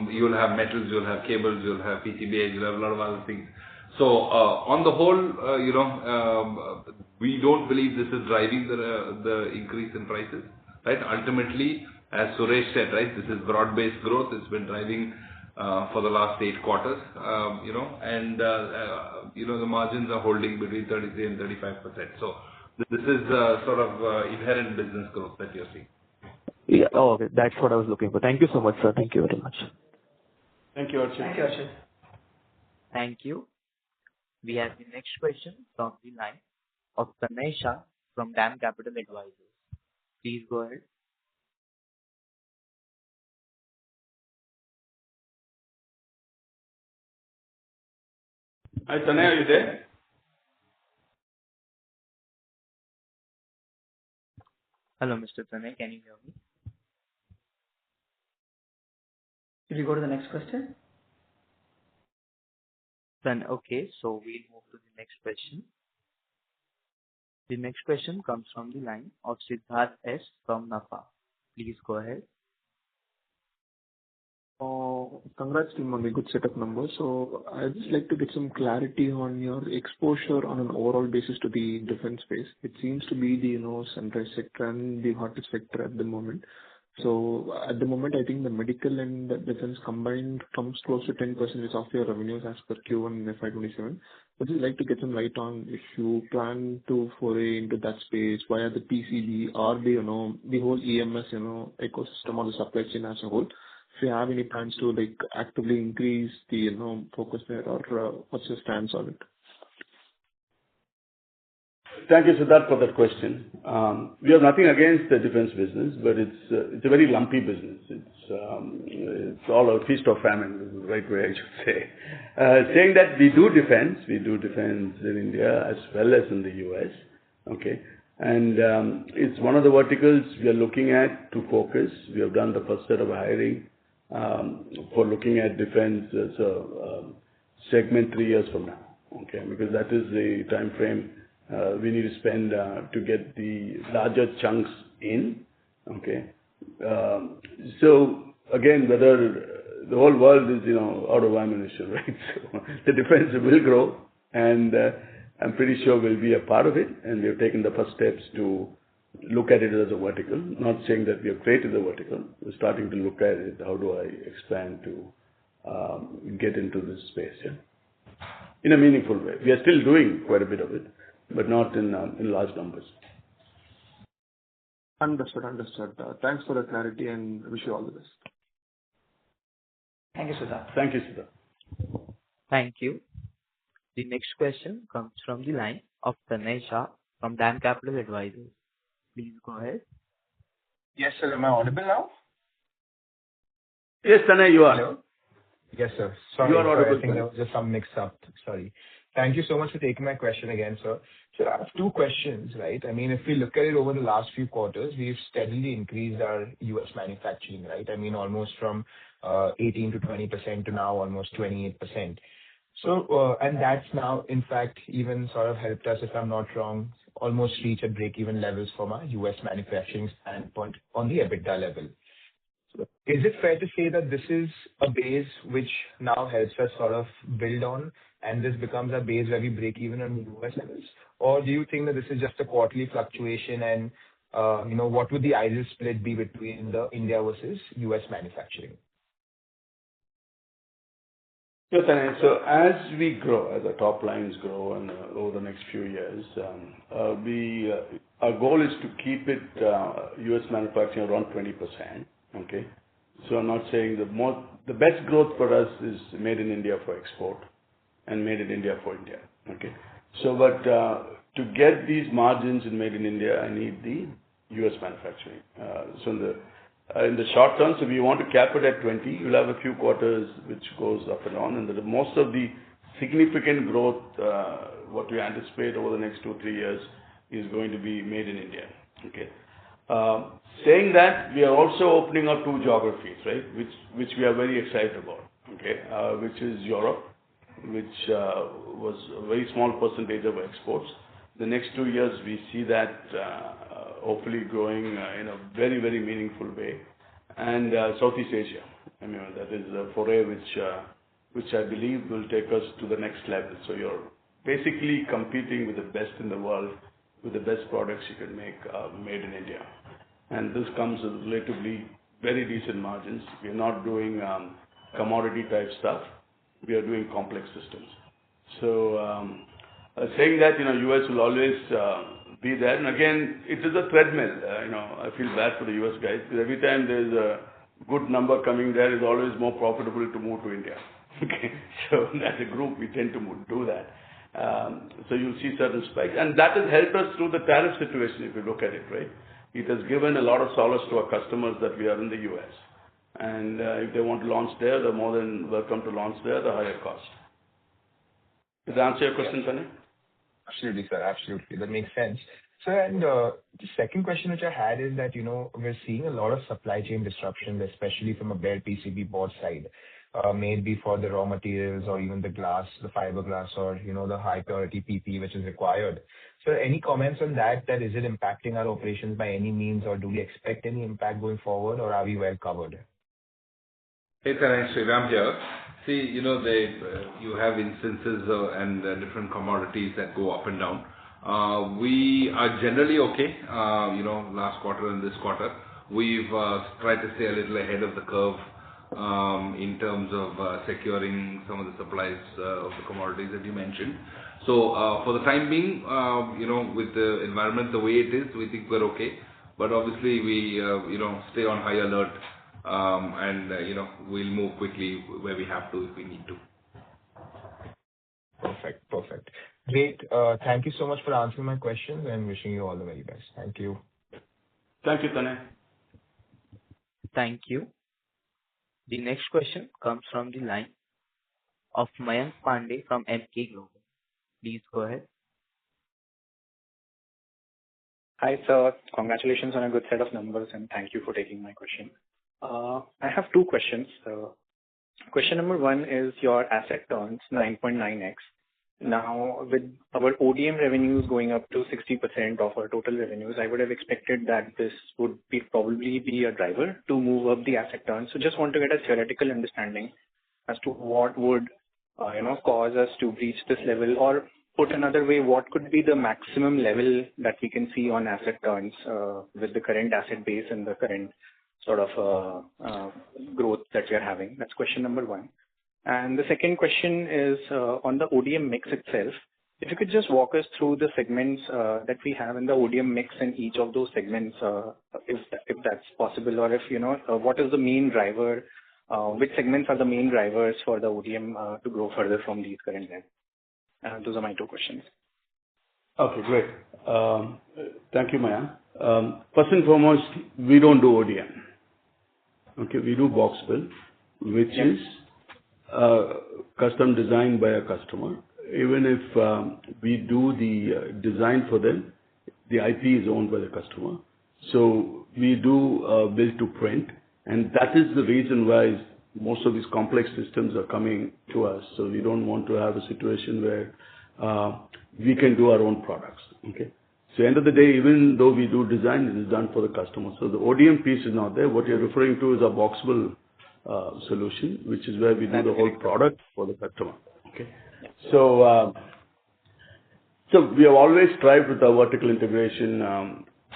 you'll have metals, you'll have cables, you'll have PCBA, you'll have a lot of other things. So, on the whole, we don't believe this is driving the increase in prices, right? Ultimately, as Suresh said, right, this is broad-based growth. It's been driving for the last 8 quarters, and the margins are holding between 33 and 35%. So this is sort of inherent business growth that you're seeing. Yeah. Oh, okay. That's what I was looking for. Thank you so much, sir. Thank you very much. Thank you, Archit. Thank you, Archit. Thank you. We have the next question from the line of Tanay Shah from DAM Capital Advisors. Please go ahead. Hi, Tanay, are you there? Hello, Mr. Tanay, can you hear me? Should we go to the next question? Then okay, so we'll move to the next question. The next question comes from the line of Siddharth S from NAFA. Please go ahead. Congrats team on the good set of numbers. So I'd just like to get some clarity on your exposure on an overall basis to the defense space. It seems to be the sunrise sector and the hottest sector at the moment. So at the moment, I think the medical and the defense combined comes close to 10% of your revenues as per Q1FY27. I'd just like to get some light on if you plan to foray into that space via the PCB or the whole EMS ecosystem or the supply chain as a whole. If you have any plans to like actively increase the focus there, or what's your stance on it? Thank you, Siddharth, for that question. We have nothing against the defense business, but it's a very lumpy business. It's all a feast or famine, is the right way I should say. Saying that we do defense in India as well as in the US. Okay, and it's one of the verticals we are looking at to focus. We have done the first set of hiring for looking at defense as a segment 3 years from now. Okay, because that is the time frame we need to spend to get the larger chunks in. Okay, so again, whether the whole world is out of ammunition, right? So the defense will grow, and I'm pretty sure we'll be a part of it, and we have taken the first steps to look at it as a vertical. Not saying that we have created the vertical. We're starting to look at it. How do I expand to get into this space? Yeah, in a meaningful way. We are still doing quite a bit of it, but not in large numbers. Understood. Thanks for the clarity and wish you all the best. Thank you, Siddharth. Thank you, Siddharth. Thank you. The next question comes from the line of Tanay Shah from DAM Capital Advisors. Please go ahead. Yes, sir. Am I audible now? Yes, Tanay, you are. Hello? Yes, sir. Sorry. You are audible, I think there sir. was just some mix-up. Sorry. Thank you so much for taking my question again, sir. So I have two questions, right? I mean, if we look at it over the last few quarters, we've steadily increased our U.S. manufacturing, right? I mean, almost from 18 to 20% to now almost 28%. So, and that's now, in fact, even sort of helped us, if I'm not wrong, almost reach at break-even levels from a U.S. manufacturing standpoint on the EBITDA level. Is it fair to say that this is a base which now helps us sort of build on, and this becomes a base where we break even on U.S. levels? Or do you think that this is just a quarterly fluctuation and, what would the ideal split be between the India versus U.S. manufacturing? Yes, Tanay. So as we grow, as the top lines grow and over the next few years, our goal is to keep it U.S. manufacturing around 20%. Okay? So I'm not saying the best growth for us is made in India for export and made in India for India. Okay? So, but to get these margins in made in India, I need the U.S. manufacturing. So in the short term, so we want to cap it at 20. You'll have a few quarters which goes up and on, and most of the significant growth, what we anticipate over the next 2-3 years, is going to be made in India. Okay. Saying that, we are also opening up 2 geographies, right? Which we are very excited about. Okay. Which is Europe, which was a very small percentage of exports. The next 2 years, we see that hopefully growing in a very, very meaningful way. And Southeast Asia, I mean, that is a foray which I believe will take us to the next level. So you're basically competing with the best in the world, with the best products you can make made in India. And this comes with relatively very decent margins. We're not doing commodity type stuff. We are doing complex systems. So saying that, US will always be there. And again, it is a treadmill. I feel bad for the US guys, because every time there's a good number coming there, it's always more profitable to move to India. Okay. So as a group, we tend to do that. So you'll see certain spikes. And that has helped us through the tariff situation, if you look at it, right? It has given a lot of solace to our customers that we are in the US. And if they want to launch there, they're more than welcome to launch there at a higher cost. Does that answer your question, Tanay? Absolutely, sir. Absolutely. That makes sense. So, and the second question which I had is that, we're seeing a lot of supply chain disruptions, especially from a bare PCB board side, maybe for the raw materials or even the glass, the fiberglass, or, the high purity PP which is required. So any comments on that is it impacting our operations by any means, or do we expect any impact going forward, or are we well covered? Hey, Tanay, Sriram here. See, you have instances and different commodities that go up and down. We are generally okay, last quarter and this quarter. We've tried to stay a little ahead of the curve in terms of securing some of the supplies of the commodities that you mentioned. So for the time being, with the environment the way it is, we think we're okay. But obviously we, stay on high alert and, we'll move quickly where we have to if we need to. Perfect. Great. Thank you so much for answering my questions, and wishing you all the very best. Thank you. Thank you, Tanay. Thank you. The next question comes from the line of Mayank Pandey from MK Global. Please go ahead. Hi, sir. Congratulations on a good set of numbers, and thank you for taking my question. I have 2 questions. Question number 1 is your asset turns, 9.9x. Now, with our ODM revenues going up to 60% of our total revenues, I would have expected that this would probably be a driver to move up the asset turns. So just want to get a theoretical understanding as to what would, cause us to reach this level, or put another way, what could be the maximum level that we can see on asset turns with the current asset base and the current sort of growth that we are having. That's question number 1. And the second question is on the ODM mix itself. If you could just walk us through the segments that we have in the ODM mix in each of those segments, if that's possible, or if, what is the main driver, which segments are the main drivers for the ODM to grow further from these current levels? Those are my 2 questions. Okay, great. Thank you, Mayank. First and foremost, we don't do ODM. Okay, we do box build, which is custom design by a customer. Even if we do the design for them, the IP is owned by the customer. So we do build to print, and that is the reason why most of these complex systems are coming to us. So we don't want to have a situation where we can do our own products. Okay. So end of the day, even though we do design, it is done for the customer. So the ODM piece is not there. What you're referring to is a boxable solution, which is where we do the whole product for the customer. Okay. So so we have always strived with our vertical integration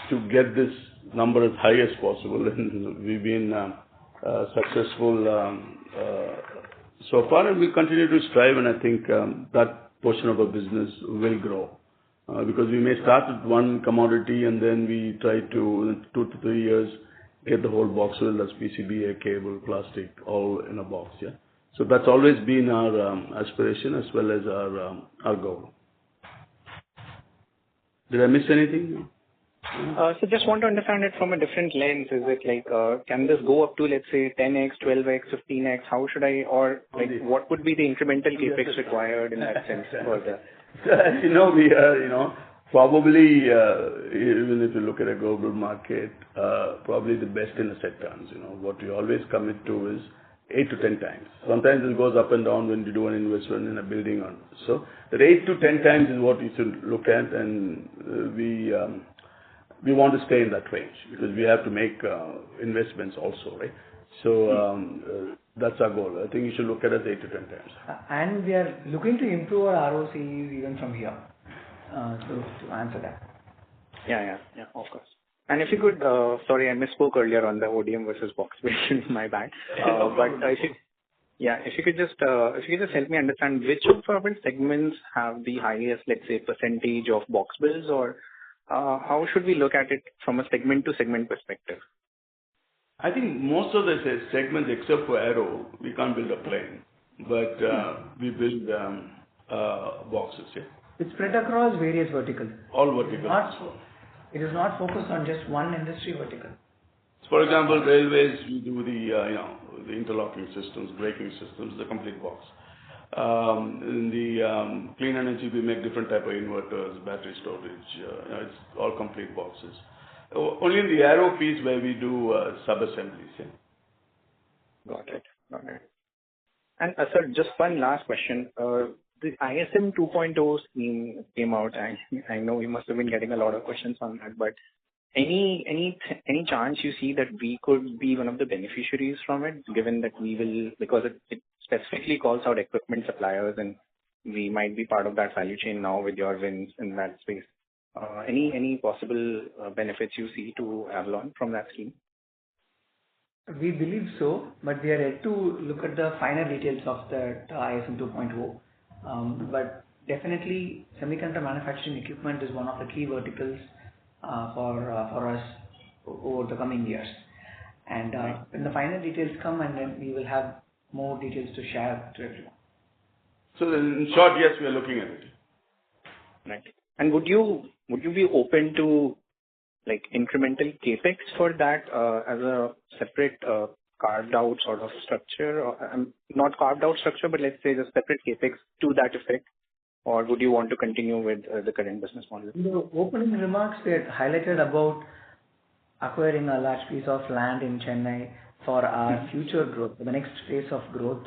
to get this number as high as possible, and we've been successful so far, and we continue to strive, and I think that portion of our business will grow. Because we may start with one commodity and then we try to, in 2 to 3 years, get the whole box filled as PCBA, cable, plastic, all in a box, yeah. So that's always been our aspiration as well as our goal. Did I miss anything? So just want to understand it from a different lens. Is it like, can this go up to, let's say, 10x, 12x, 15x? How should I, or like, what would be the incremental capex required in that sense further? As you know, we are, probably, even if you look at a global market, probably the best in asset turns. What we always commit to is 8 to 10 times. Sometimes it goes up and down when you do an investment in a building. So that 8 to 10 times is what you should look at, and we want to stay in that range because we have to make investments also, right? So that's our goal. I think you should look at it 8 to 10 times. And we are looking to improve our ROCs even from here. So to answer that. Yeah, of course. And if you could, sorry, I misspoke earlier on the ODM versus box build, my bad. But if you could just help me understand which of our segments have the highest, let's say, percentage of box builds, or how should we look at it from a segment to segment perspective? I think most of the segments, except for aero, we can't build a plane, but we build boxes. Yeah. It's spread across various verticals. All verticals. It is not focused on just one industry vertical. For example, railways, we do the interlocking systems, braking systems, the complete box. In the clean energy, we make different type of inverters, battery storage. It's all complete boxes. Only in the aero piece where we do sub-assemblies. Yeah. Got it. And sir, just one last question. The ISM 2.0 scheme came out. I know you must have been getting a lot of questions on that, but any chance you see that we could be one of the beneficiaries from it, given that we will, because it specifically calls out equipment suppliers, and we might be part of that value chain now with your wins in that space. Any possible benefits you see to Avalon from that scheme? We believe so, but we are yet to look at the finer details of the ISM 2.0. But definitely, semiconductor manufacturing equipment is one of the key verticals for us over the coming years. And when the final details come, and then we will have more details to share to everyone. So in short, yes, we are looking at it. Right. And would you be open to like incremental capex for that as a separate carved out sort of structure, or not carved out structure, but let's say the separate capex to that effect? Or would you want to continue with the current business model? In the opening remarks, we had highlighted about acquiring a large piece of land in Chennai for our future growth, the next phase of growth,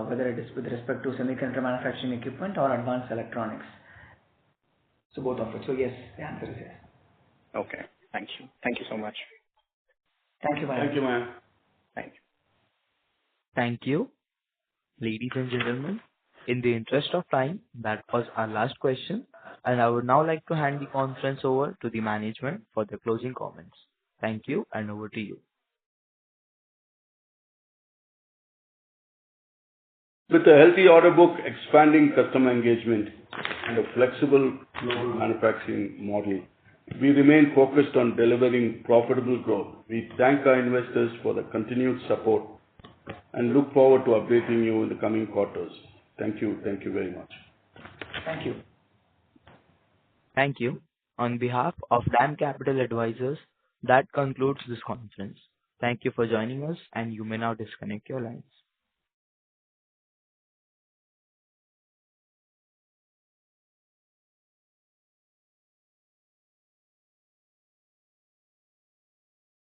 whether it is with respect to semiconductor manufacturing equipment or advanced electronics. So both of it. So yes, the answer is yes. Okay. Thank you. Thank you so much. Thank you, Mayank. Thank you, Mayank. Thank you. Thank you. Ladies and gentlemen, in the interest of time, that was our last question, and I would now like to hand the conference over to the management for the closing comments. Thank you, and over to you. With a healthy order book, expanding customer engagement, and a flexible global manufacturing model, we remain focused on delivering profitable growth. We thank our investors for the continued support and look forward to updating you in the coming quarters. Thank you. Thank you very much. Thank you. Thank you. On behalf of DAM Capital Advisors, that concludes this conference. Thank you for joining us, and you may now disconnect your lines.